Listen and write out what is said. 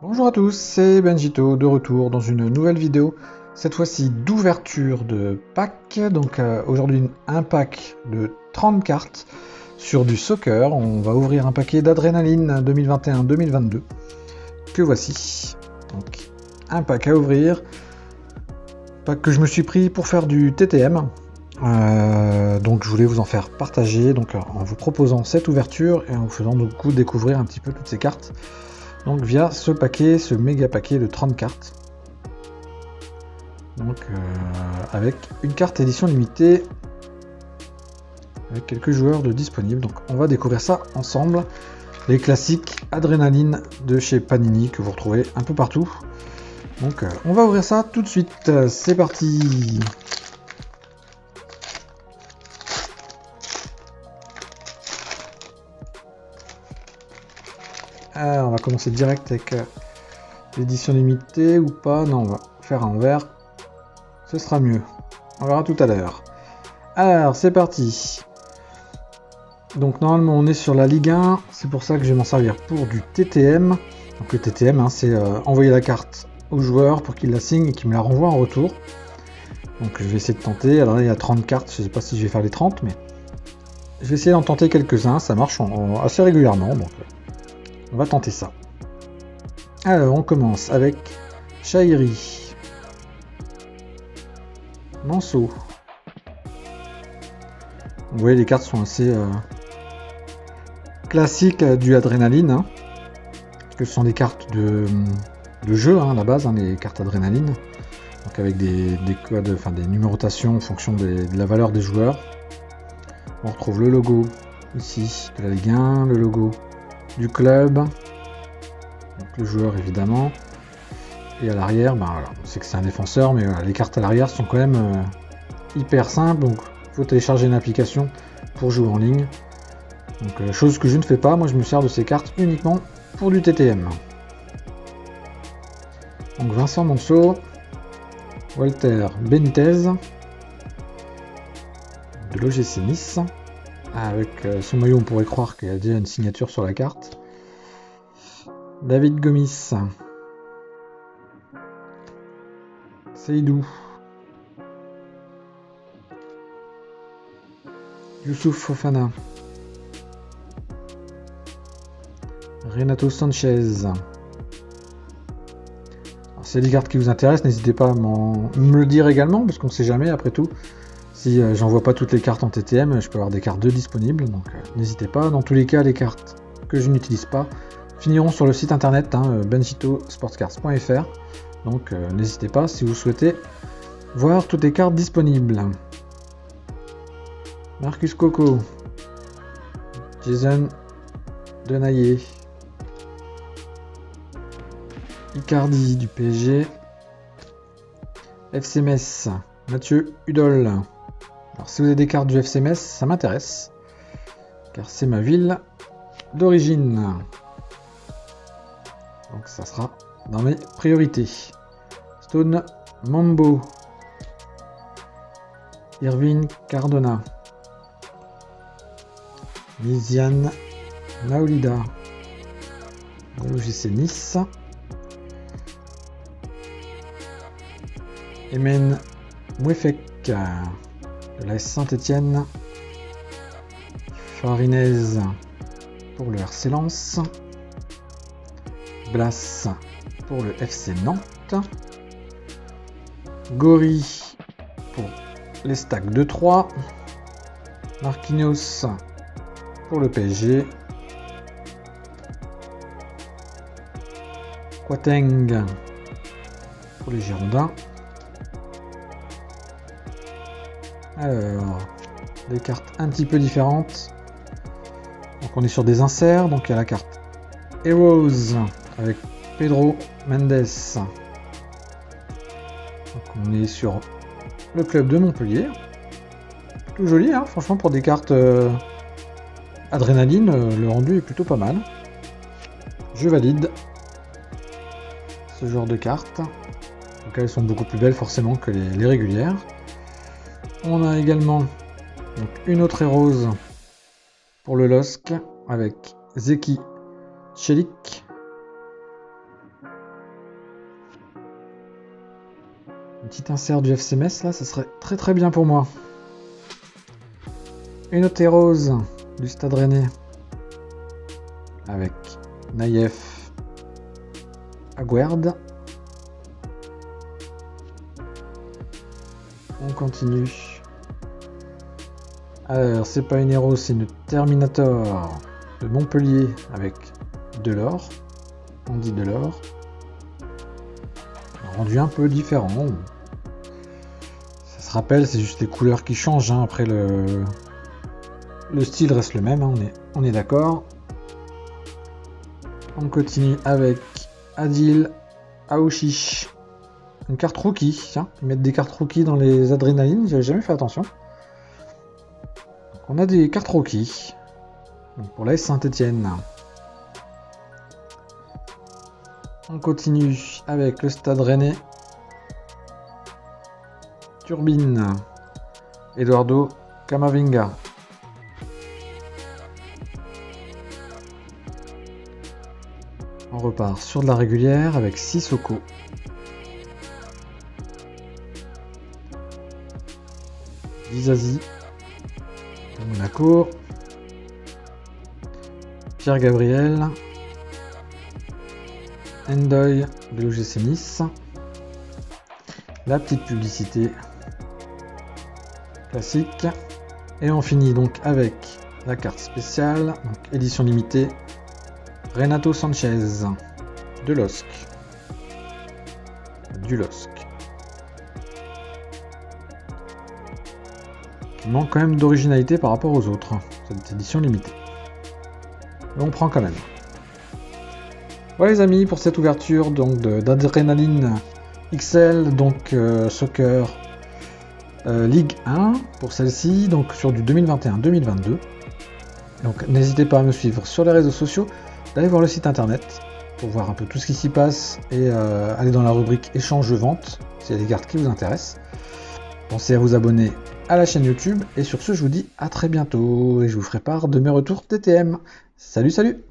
Bonjour à tous, c'est Benjito de retour dans une nouvelle vidéo, cette fois-ci d'ouverture de pack. Donc aujourd'hui un pack de 30 cartes sur du soccer. On va ouvrir un paquet d'adrénaline 2021-2022 que voici. Donc un pack à ouvrir, pack que je me suis pris pour faire du TTM. Donc je voulais vous en faire partager donc en vous proposant cette ouverture et en vous faisant du coup découvrir un petit peu toutes ces cartes. Donc via ce paquet, ce méga paquet de 30 cartes. Donc avec une carte édition limitée, avec quelques joueurs de disponibles. Donc on va découvrir ça ensemble. Les classiques Adrénaline de chez Panini que vous retrouvez un peu partout. Donc on va ouvrir ça tout de suite. C'est parti. Alors, on va commencer direct avec l'édition limitée ou pas. Non, on va faire un vert. Ce sera mieux. On verra tout à l'heure. Alors, c'est parti. Donc, normalement, on est sur la Ligue 1. C'est pour ça que je vais m'en servir pour du TTM. Donc, le TTM, hein, c'est envoyer la carte au joueur pour qu'il la signe et qu'il me la renvoie en retour. Donc, je vais essayer de tenter. Alors là, il y a 30 cartes. Je ne sais pas si je vais faire les 30, mais je vais essayer d'en tenter quelques-uns. Ça marche assez régulièrement. Donc, on va tenter ça. Alors, on commence avec Shairi, Manso. Vous voyez, les cartes sont assez classiques du Adrénaline. Hein, parce que ce sont des cartes de jeu hein, à la base, hein, les cartes Adrénaline. Donc avec des codes, enfin des numérotations en fonction de la valeur des joueurs. On retrouve le logo ici de la Ligue 1, le logo du club. Donc le joueur évidemment, et à l'arrière, ben, voilà, on sait que c'est un défenseur, mais voilà, les cartes à l'arrière sont quand même hyper simples, donc il faut télécharger une application pour jouer en ligne. Donc chose que je ne fais pas, moi je me sers de ces cartes uniquement pour du TTM. Donc Vincent Manso, Walter Benitez, de l'OGC Nice, avec son maillot on pourrait croire qu'il y a déjà une signature sur la carte. David Gomis, Seydou, Youssouf Fofana, Renato Sanchez. C'est les cartes qui vous intéressent, n'hésitez pas à me le dire également, parce qu'on ne sait jamais après tout. Si j'envoie pas toutes les cartes en TTM, je peux avoir des cartes de disponibles, donc n'hésitez pas. Dans tous les cas, les cartes que je n'utilise pas finiront sur le site internet hein, benjitosportscards.fr. Donc n'hésitez pas si vous souhaitez voir toutes les cartes disponibles. Marcus Coco, Jason Denayer, Icardi du PSG, FC Metz, Mathieu Hudol. Alors si vous avez des cartes du FC Metz, ça m'intéresse, car c'est ma ville d'origine. Donc ça sera dans mes priorités. Stone Mambo, Irvine Cardona, Miziane Maolida, de l'OGC Nice, Emen Mouefek, de la Saint-Étienne, Farinez pour le RC Lens, Blas pour le FC Nantes, Gori pour les Stacks de 3, Marquinhos pour le PSG, Quateng pour les Girondins. Alors, des cartes un petit peu différentes. Donc on est sur des inserts, donc il y a la carte Heroes avec Pedro Mendes. Donc on est sur le club de Montpellier. Plutôt joli, hein, franchement pour des cartes Adrénaline, le rendu est plutôt pas mal. Je valide ce genre de cartes. Donc elles sont beaucoup plus belles forcément que les régulières. On a également donc, une autre Heroes pour le LOSC avec Zeki Chelik, Un petit insert du FC Metz là, ça serait très très bien pour moi. Une autre rose du Stade Rennais. Avec Naïef Aguerd. On continue. Alors, c'est pas une héros, c'est une Terminator de Montpellier avec Delors. On dit Delors. Rendu un peu différent. Ça se rappelle, c'est juste les couleurs qui changent. Hein. Après, le style reste le même, hein. On est d'accord. On continue avec Adil Aouchiche. Une carte rookie. Tiens, ils mettent des cartes rookies dans les adrénalines, j'avais jamais fait attention. Donc, on a des cartes rookies. Donc, pour l'AS Saint-Etienne. On continue avec le Stade Rennais. Turbine. Eduardo Camavinga. On repart sur de la régulière avec Sissoko. Dizazi. De Monaco. Pierre Gabriel. Endoy de l'OGC Nice. La petite publicité classique. Et on finit donc avec la carte spéciale, donc édition limitée, Renato Sanchez de LOSC. Du LOSC. Qui manque quand même d'originalité par rapport aux autres, cette édition limitée. Mais on prend quand même. Voilà les amis, pour cette ouverture donc d'Adrénaline XL, donc Soccer Ligue 1 pour celle-ci, donc sur du 2021-2022. Donc n'hésitez pas à me suivre sur les réseaux sociaux, d'aller voir le site internet pour voir un peu tout ce qui s'y passe et aller dans la rubrique échange-vente s'il y a des cartes qui vous intéressent. Pensez à vous abonner à la chaîne YouTube et sur ce je vous dis à très bientôt et je vous ferai part de mes retours TTM. Salut salut!